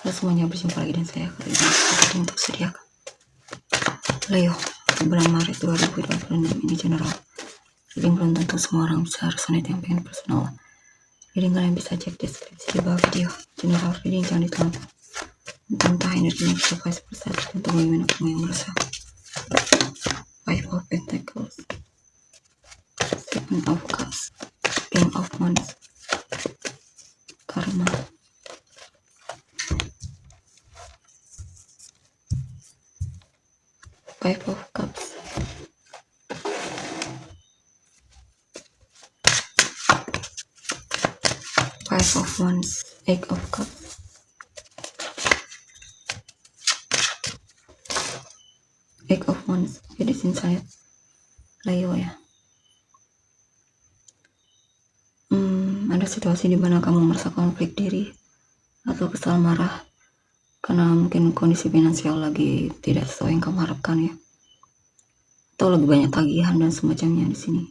Halo semuanya, berjumpa lagi dengan saya kali ini untuk zodiak Leo bulan Maret 2026 ini general. Reading belum tentu semua orang bisa resonate, yang pengen personal. Reading kalian bisa cek deskripsi di bawah video. General reading jangan ditolak. Entah energinya bisa vice versa, tergantung bagaimana kamu yang merasa. Five of Pentacles, Seven of Cups, King of Wands, Karma, Five of Cups, Five of Wands, Eight of Cups, Eight of Wands. Jadi sini saya Leo ya. Ada situasi di mana kamu merasa konflik diri atau kesal marah karena mungkin kondisi finansial lagi tidak sesuai yang kamu harapkan ya, atau lebih banyak tagihan dan semacamnya di sini.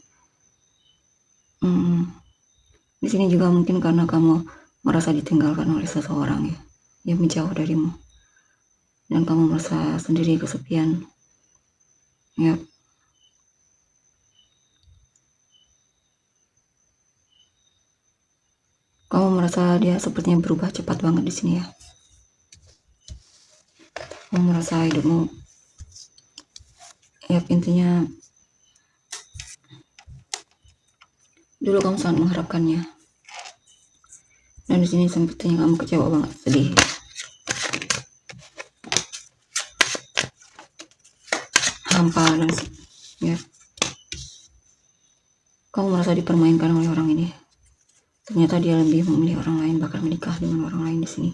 Di sini juga mungkin karena kamu merasa ditinggalkan oleh seseorang ya, yang menjauh darimu, dan kamu merasa sendiri, kesepian ya. Kamu merasa dia sepertinya berubah cepat banget di sini ya. Kamu merasa hidupmu ya, intinya dulu kamu sangat mengharapkannya, dan di sini sepertinya kamu kecewa banget, sedih. Hampa dan ya. Kamu merasa dipermainkan oleh orang ini. Ternyata dia lebih memilih orang lain, bahkan menikah dengan orang lain di sini.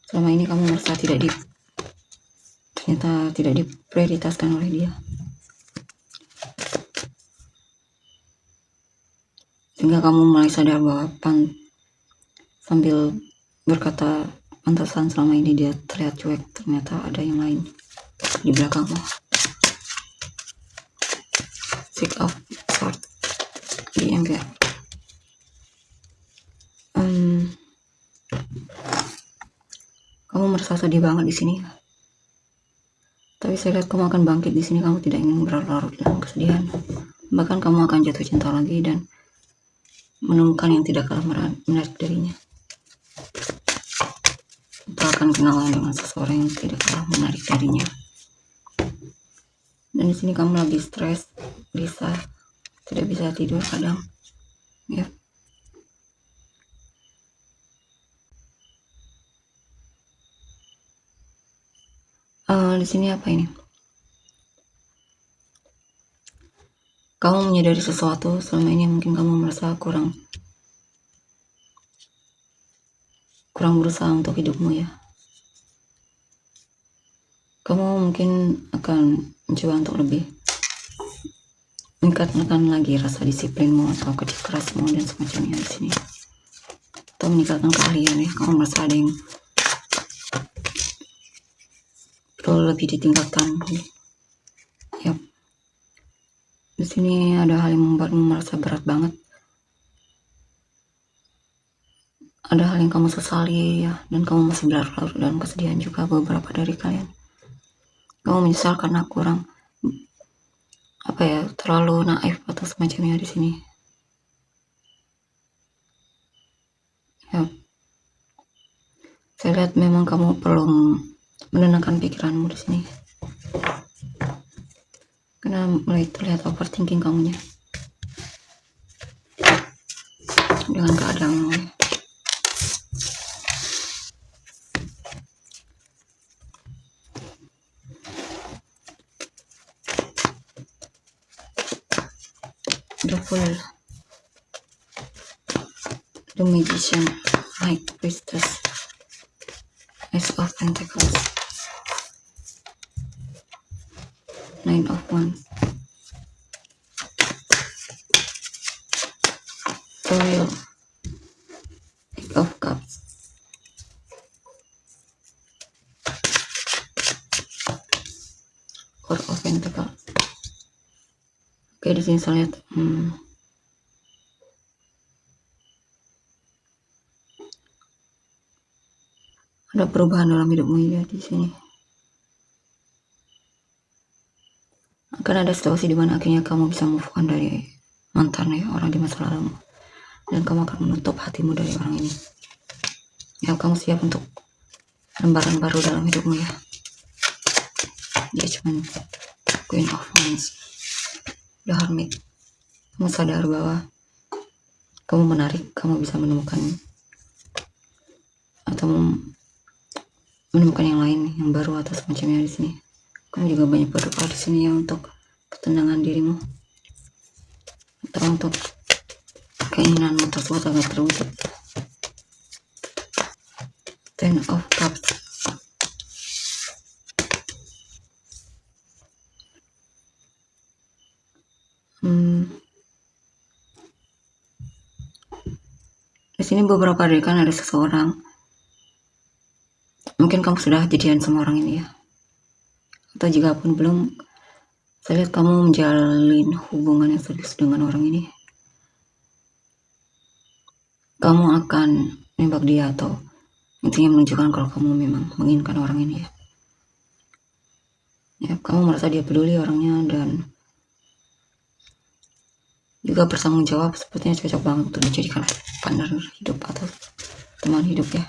Selama ini kamu merasa ternyata tidak diprioritaskan oleh dia, sehingga kamu mulai sadar bahwa sambil berkata pantasan selama ini dia terlihat cuek, ternyata ada yang lain di belakangmu. Six of Swords di ember. Kamu merasa sedih banget di sini, tapi saya lihat kamu akan bangkit di sini. Kamu tidak ingin berlarut dalam kesedihan, bahkan kamu akan jatuh cinta lagi dan menemukan yang tidak kalah menarik darinya. Kita akan kenalan dengan seseorang yang tidak kalah menarik darinya. Dan di sini kamu lagi stres, gelisah, tidak bisa tidur kadang ya. Di sini apa ini? Kamu menyadari sesuatu selama ini, mungkin kamu merasa kurang berusaha untuk hidupmu ya. Kamu mungkin akan mencoba untuk lebih meningkatkan lagi rasa disiplinmu atau kerja kerasmu dan semacamnya di sini, atau meningkatkan keahlian ya. Kamu merasa ada yang perlu lebih ditingkatkan ya. Di sini ada hal yang membuatmu merasa berat banget, ada hal yang kamu sesali ya, dan kamu masih berlarut dalam kesedihan juga. Beberapa dari kalian, kamu menyesal karena kurang terlalu naif atau semacamnya di sini ya. Saya lihat memang kamu perlu menenangkan pikiranmu di sini, karena mulai terlihat overthinking kamunya dengan keadaanmu ya. The Fool, The Magician, High Priestess, Ace of Pentacles, Nine of Wands, Foil, Eight of Cups, Four of Pentacles. Oke, di sini saya lihat Ada perubahan dalam hidupmu ya di sini. Akan ada situasi di mana akhirnya kamu bisa move on dari mantan ya, orang di masa lalu, dan kamu akan menutup hatimu dari orang ini. Ya, kamu siap untuk lembaran baru dalam hidupmu ya. Dia cuman Queen of Wands, The Hermit. Kamu sadar bahwa kamu menarik, kamu bisa menemukan atau menemukan yang lain, yang baru atau semacamnya di sini. Kamu juga banyak berdoa di sini ya untuk ketenangan dirimu atau untuk keinginanmu tersebut agar terwujud. Ten of Cups. Di sini beberapa dari kan ada seseorang. Mungkin kamu sudah jadian sama orang ini ya. Atau jika pun belum, saya lihat kamu menjalin hubungan yang serius dengan orang ini. Kamu akan nembak dia atau intinya menunjukkan kalau kamu memang menginginkan orang ini ya. Ya, kamu merasa dia peduli orangnya dan juga bertanggung jawab, sepertinya cocok banget untuk dijadikan partner hidup atau teman hidup ya.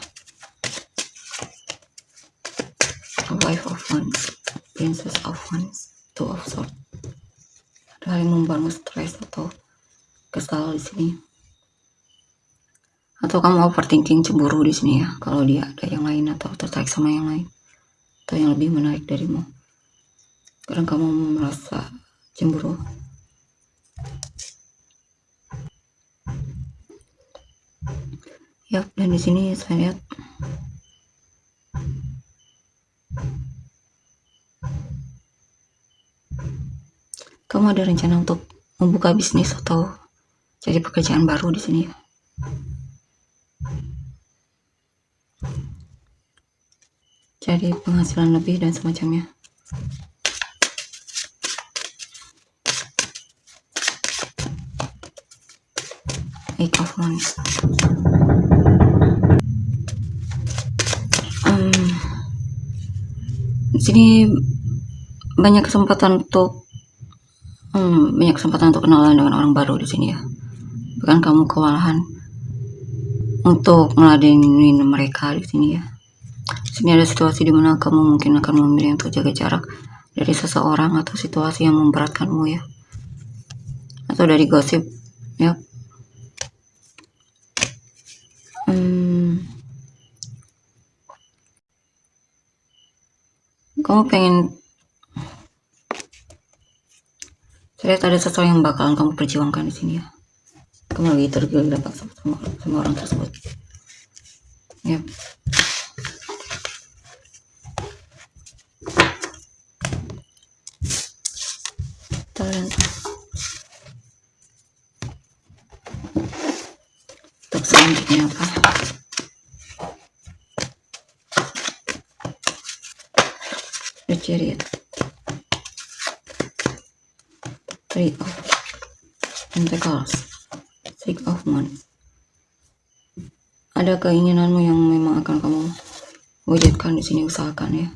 Wife of Wands, Princess of Wands, Two of Swords. Ada hal yang membuatmu stres atau kesal di sini. Atau kamu overthinking, cemburu di sini ya, kalau dia ada yang lain atau tertarik sama yang lain atau yang lebih menarik darimu. Kadang kamu merasa cemburu. Ya, dan di sini saya lihat kamu ada rencana untuk membuka bisnis atau cari pekerjaan baru di sini ya. Cari penghasilan lebih dan semacamnya. Eight of Wands. Di sini banyak kesempatan untuk kenalan dengan orang baru di sini ya. Bahkan kamu kewalahan untuk ngeladenin mereka di sini ya. Di sini ada situasi di mana kamu mungkin akan memilih untuk jaga jarak dari seseorang atau situasi yang memberatkanmu ya. Atau dari gosip ya. Kamu pengen, saya lihat ada sesuatu yang bakalan kamu perjuangkan di sini ya. Kamu lagi tergila-gila sama orang tersebut. Ya. Talent. Untuk selanjutnya apa? The Chariot. Three of Pentacles. Six of Wands. Ada keinginanmu yang memang akan kamu wujudkan di sini, usahakan ya.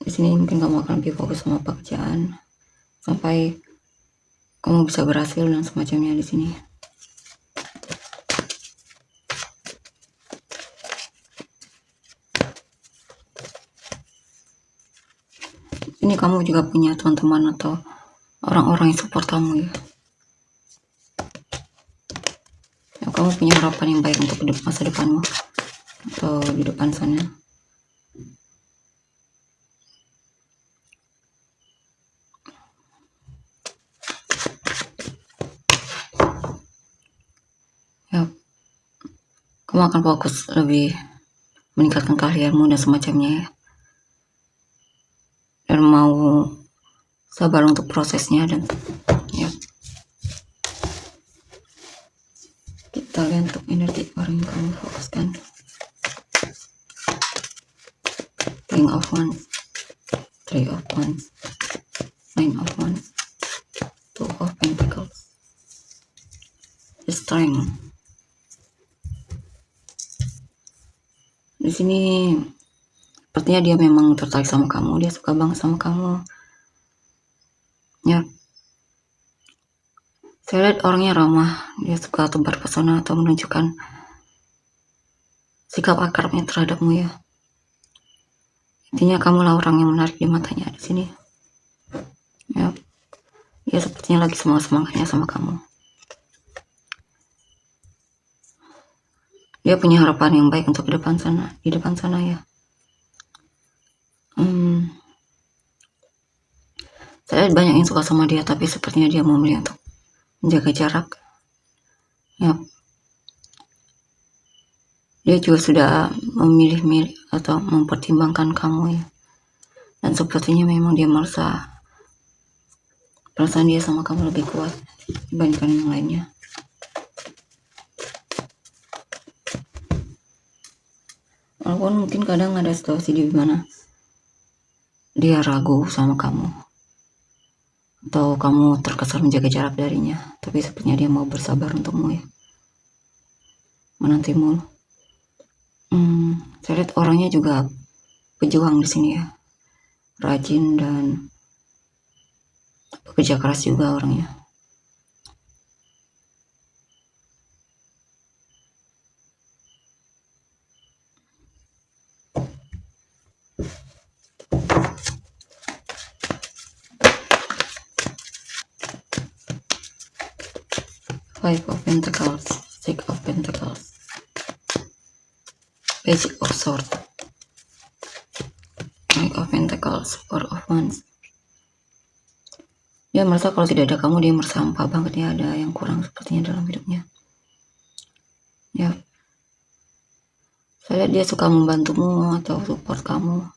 Di sini mungkin kamu akan lebih fokus sama pekerjaan sampai kamu bisa berhasil dan semacamnya di sini. Ini kamu juga punya teman-teman atau orang-orang yang support kamu ya. Kamu punya harapan yang baik untuk masa depanmu atau di depan sana. Ya, kamu akan fokus lebih meningkatkan karirmu dan semacamnya ya. Dan mau sabar untuk prosesnya dan ya. Kita lihat untuk energi orang yang kamu fokuskan. King of Wands, Three of Wands, Nine of Wands, Two of Pentacles, The Strength. Di sini sepertinya dia memang tertarik sama kamu, dia suka banget sama kamu. Ya, saya lihat orangnya ramah, dia suka tebar pesona atau menunjukkan sikap akrabnya terhadapmu ya. Intinya kamulah orang yang menarik di matanya di sini. Ya, dia sepertinya lagi semangatnya sama kamu. Dia punya harapan yang baik untuk di depan sana ya. Saya lihat banyak yang suka sama dia, tapi sepertinya dia memilih untuk menjaga jarak. Ya, dia juga sudah memilih atau mempertimbangkan kamu ya. Dan sepertinya memang dia merasa perasaan dia sama kamu lebih kuat dibandingkan yang lainnya. Walaupun mungkin kadang ada situasi di mana dia ragu sama kamu, atau kamu terkesan menjaga jarak darinya, tapi sepertinya dia mau bersabar untukmu ya, menantimu. Saya lihat orangnya juga pejuang di sini ya, rajin dan pekerja keras juga orangnya. Five of Pentacles, Six of Pentacles, Page of Swords, Knight of Pentacles, Four of Wands. Dia merasa kalau tidak ada kamu dia merasa hampa banget ya, ada yang kurang sepertinya dalam hidupnya. Ya, saya lihat dia suka membantumu atau support kamu.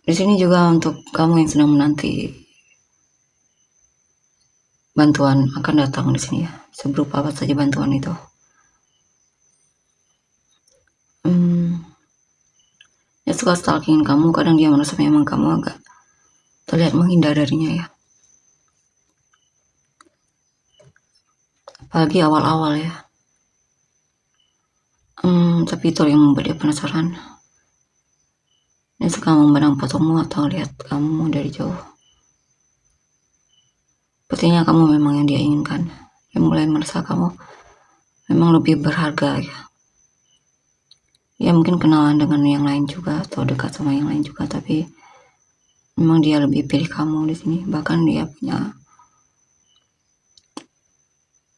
Di sini juga untuk kamu yang sedang menanti bantuan akan datang di sini ya, seberupa apa saja bantuan itu. Dia suka stalking kamu, kadang dia merasa memang kamu agak terlihat menghindar darinya ya. Apalagi awal-awal ya. Tapi itu yang membuat dia penasaran. Dia suka memandang fotomu atau lihat kamu dari jauh. Sepertinya kamu memang yang dia inginkan. Dia mulai merasa kamu memang lebih berharga ya. Ya mungkin kenalan dengan yang lain juga atau dekat sama yang lain juga, tapi memang dia lebih pilih kamu di sini. Bahkan dia punya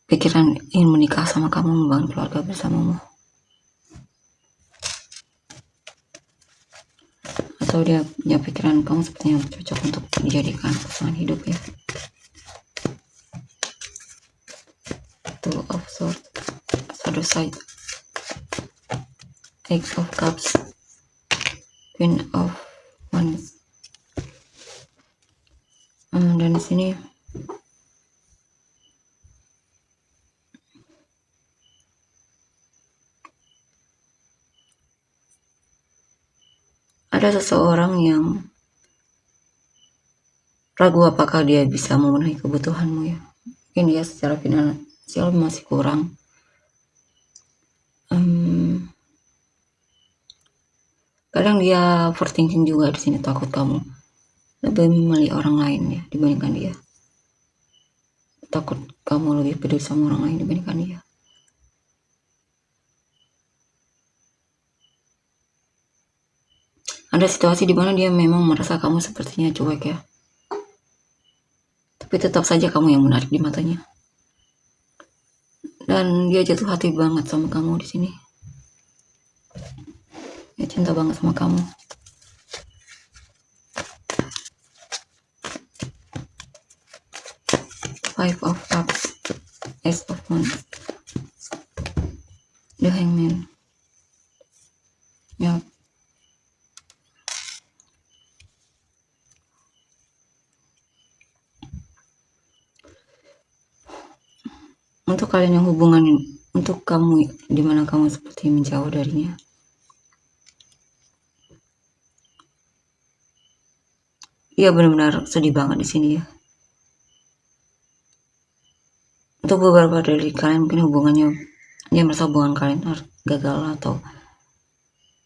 pikiran ingin menikah sama kamu, membangun keluarga bersamamu. Atau dia punya pikiran kamu sepertinya cocok untuk dijadikan pasangan hidup ya. Two of Swords, Shadow Side, Eight of Cups, Queen of Wands. Dan di sini ada seseorang yang ragu apakah dia bisa memenuhi kebutuhanmu ya. Mungkin dia secara finansial masih kurang. Kadang dia overthinking juga di sini, takut kamu lebih memilih orang lain ya dibandingkan dia. Takut kamu lebih peduli sama orang lain dibandingkan dia. Ada situasi di mana dia memang merasa kamu sepertinya cuek ya. Tapi tetap saja kamu yang menarik di matanya. Dan dia jatuh hati banget sama kamu di sini. Dia cinta banget sama kamu. Five of Cups, Ace of Wands, The Hangman. Ya. Untuk kalian yang hubungan, untuk kamu dimana kamu seperti menjauh darinya. Iya benar-benar sedih banget di sini ya. Untuk beberapa dari kalian mungkin hubungannya, dia merasa hubungan kalian gagal atau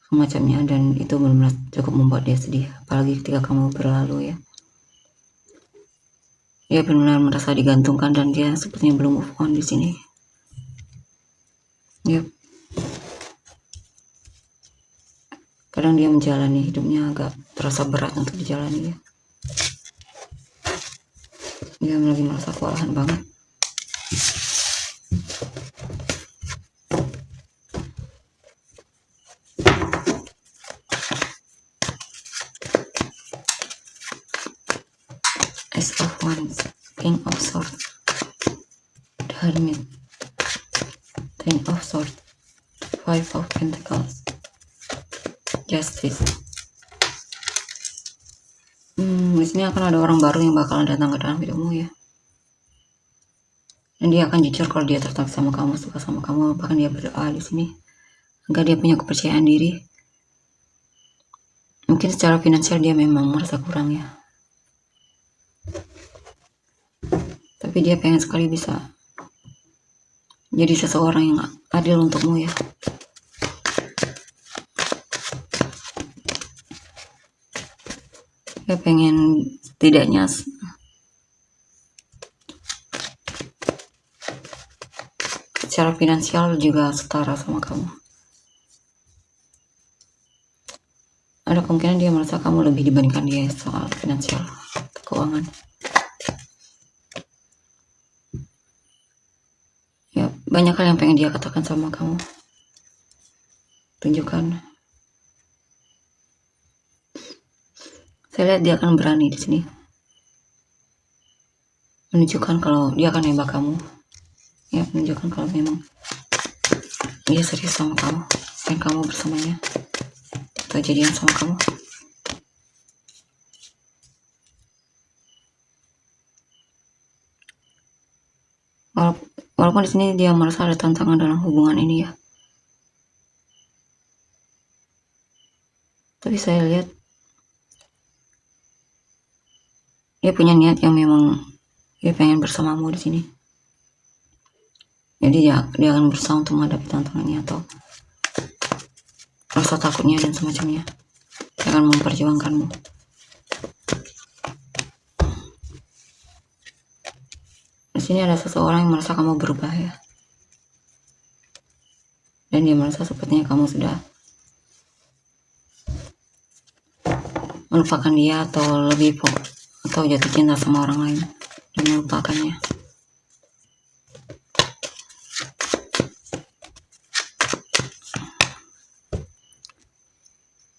semacamnya, dan itu benar-benar cukup membuat dia sedih, apalagi ketika kamu berlalu ya. Dia benar-benar merasa digantungkan dan dia sepertinya belum move on di sini. Yep. Kadang dia menjalani hidupnya agak terasa berat untuk dijalani ya. Dia lagi merasa kewalahan banget. Ace of Wands, King of Swords, the Hermit, Ten of Swords, Five of Pentacles, Justice. Di sini akan ada orang baru yang bakalan datang ke dalam hidupmu ya. Dan dia akan jujur kalau dia tertarik sama kamu, suka sama kamu, bahkan dia berdoa di sini agar dia punya kepercayaan diri. Mungkin secara finansial dia memang merasa kurang ya, tapi dia pengen sekali bisa jadi seseorang yang adil untukmu ya. Dia pengen setidaknya secara finansial juga setara sama kamu. Ada kemungkinan dia merasa kamu lebih dibandingkan dia soal finansial, keuangan. Ya, banyak hal yang pengen dia katakan sama kamu. Tunjukkan. Saya lihat dia akan berani di sini. Menunjukkan kalau dia akan nembak kamu. Ya, menunjukkan kalau memang dia serius sama kamu dan kamu bersamanya atau jadian sama kamu. Walaupun di sini dia merasa ada tantangan dalam hubungan ini ya, tapi saya lihat dia punya niat yang memang dia pengen bersamamu di sini. Jadi dia akan berusaha untuk menghadapi tantangannya atau rasa takutnya dan semacamnya. Dia akan memperjuangkanmu. Di sini ada seseorang yang merasa kamu berubah ya, dan dia merasa sepertinya kamu sudah melupakan dia atau lebih atau jatuh cinta sama orang lain dan melupakannya.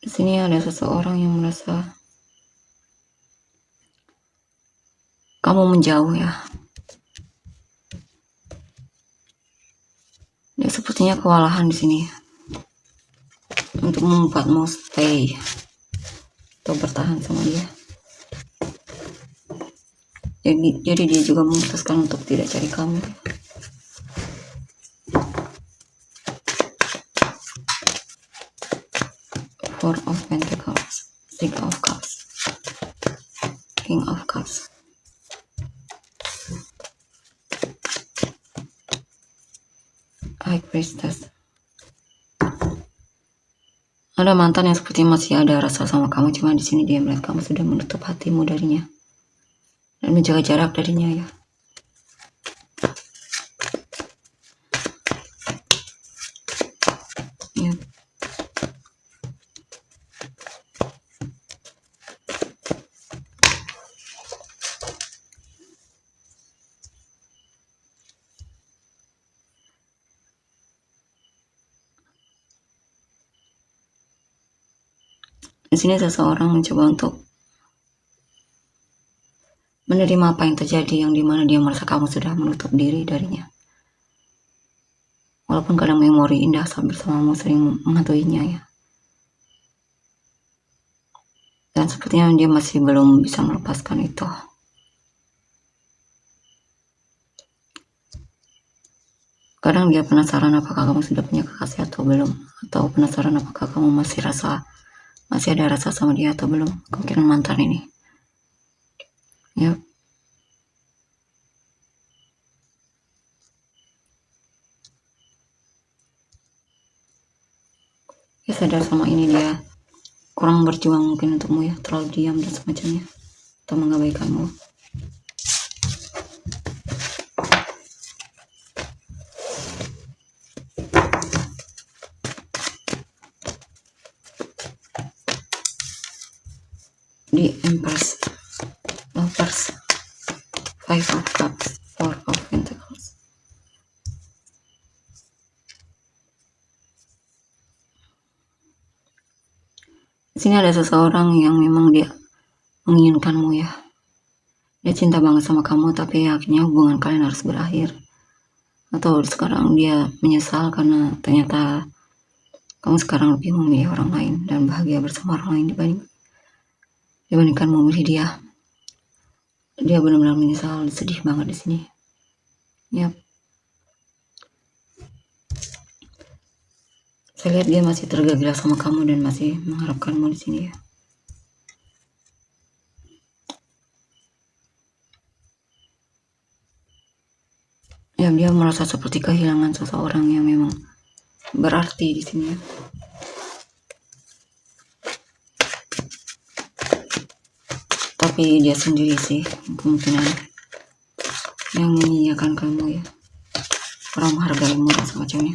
Di sini ada seseorang yang merasa kamu menjauh ya. Dia sepertinya kewalahan di sini untuk membuatmu stay atau bertahan sama dia. Jadi dia juga memutuskan untuk tidak cari kamu. Four of Pentacles, Six of Cups, King of Cups. High Priestess. Ada mantan yang seperti masih ada rasa sama kamu, cuma di sini dia melihat kamu sudah menutup hatimu darinya dan menjaga jarak darinya ya. Ya. Di sini seseorang mencoba untuk menerima apa yang terjadi, yang dimana dia merasa kamu sudah menutup diri darinya. Walaupun kadang memori indah saat bersamamu sering menghantuinya ya. Dan sepertinya dia masih belum bisa melepaskan itu. Kadang dia penasaran apakah kamu sudah punya kekasih atau belum, atau penasaran apakah kamu masih ada rasa sama dia atau belum. Kemungkinan mantan ini. Yap. Ya sadar sama ini dia kurang berjuang mungkin untukmu ya, terlalu diam dan semacamnya, atau mengabaikanmu. Di Empress, Lovers, Five of Cups, Four of Pentacles. Di sini ada seseorang yang memang dia menginginkanmu ya. Dia cinta banget sama kamu, tapi akhirnya hubungan kalian harus berakhir. Atau sekarang dia menyesal karena ternyata kamu sekarang lebih memilih orang lain dan bahagia bersama orang lain dibandingkan memilih dia. Dia benar-benar menyesal, sedih banget di sini. Yap. Saya lihat dia masih tergila-gila sama kamu dan masih mengharapkanmu di sini ya. Ya, dia merasa seperti kehilangan seseorang yang memang berarti di sini ya. Tapi dia sendiri sih kemungkinan yang menyanyiakan kamu ya, kurang menghargaimu dan semacamnya.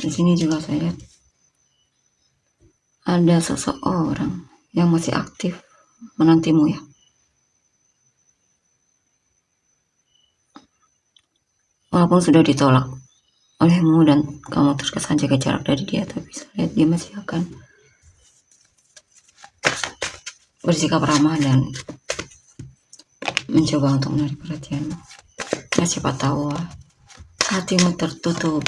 Di sini juga saya lihat ada seseorang yang masih aktif menantimu ya. Walaupun sudah ditolak olehmu dan kamu terkesan jaga jarak dari dia, tapi saya lihat dia masih akan bersikap ramah dan mencoba untuk menarik perhatianmu. Ya, siapa tahu hatimu terketuk.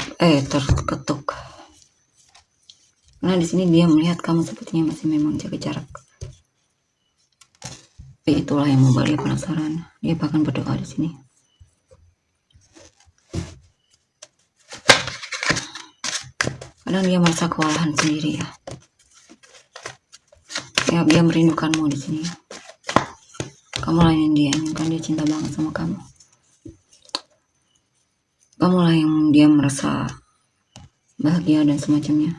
Karena di sini dia melihat kamu sepertinya masih memang jaga jarak. Tapi itulah yang membuat dia penasaran. Dia bahkan berdoa di sini. Kadang dia merasa kewalahan sendiri ya. Ya, dia merindukanmu di sini. Kamulah yang dia inginkan, dia cinta banget sama kamu. Kamulah yang dia merasa bahagia dan semacamnya.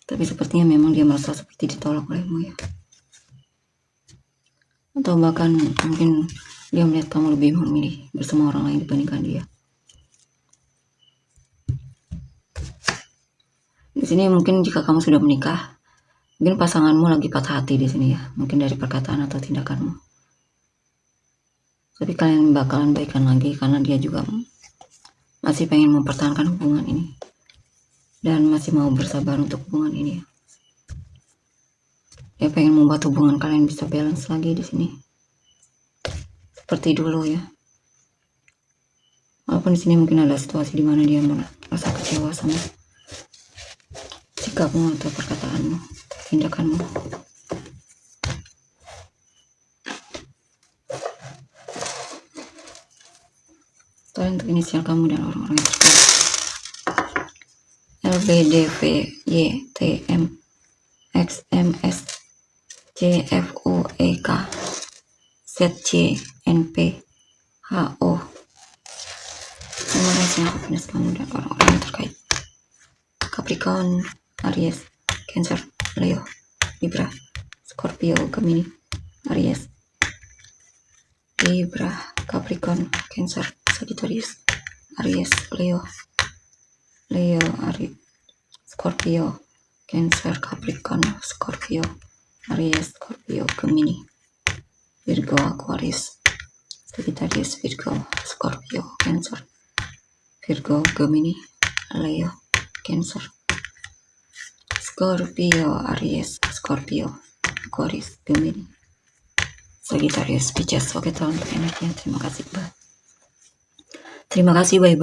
Tapi sepertinya memang dia merasa seperti ditolak olehmu ya. Atau bahkan mungkin dia melihat kamu lebih memilih bersama orang lain dibandingkan dia. Di sini mungkin jika kamu sudah menikah, mungkin pasanganmu lagi patah hati di sini ya, mungkin dari perkataan atau tindakanmu. Tapi kalian bakalan baikan lagi karena dia juga masih pengen mempertahankan hubungan ini dan masih mau bersabar untuk hubungan ini ya. Dia pengen membuat hubungan kalian bisa balance lagi di sini seperti dulu ya. Walaupun di sini mungkin ada situasi di mana dia merasa kecewa sama sikapmu atau perkataanmu, tindakanmu. Tolong untuk inisial kamu dan orang-orang yang terkait. LBDVYTM XMS JFOEK ZCNP HO. Terima kasih atas kamu dan orang-orang yang terkait. Capricorn, Aries, Cancer, Leo, Libra, Scorpio, Gemini, Aries, Libra, Capricorn, Cancer, Sagittarius, Aries, Leo, Aries, Scorpio, Cancer, Capricorn, Scorpio, Aries, Scorpio, Gemini, Virgo, Aquarius, Sagittarius, Virgo, Scorpio, Cancer, Virgo, Gemini, Leo, Cancer, Scorpio, Aries, Scorpio, Aquarius, Gemini, Sagittarius, Pisces. Oke, tolong untuk energinya. Terima kasih, bye.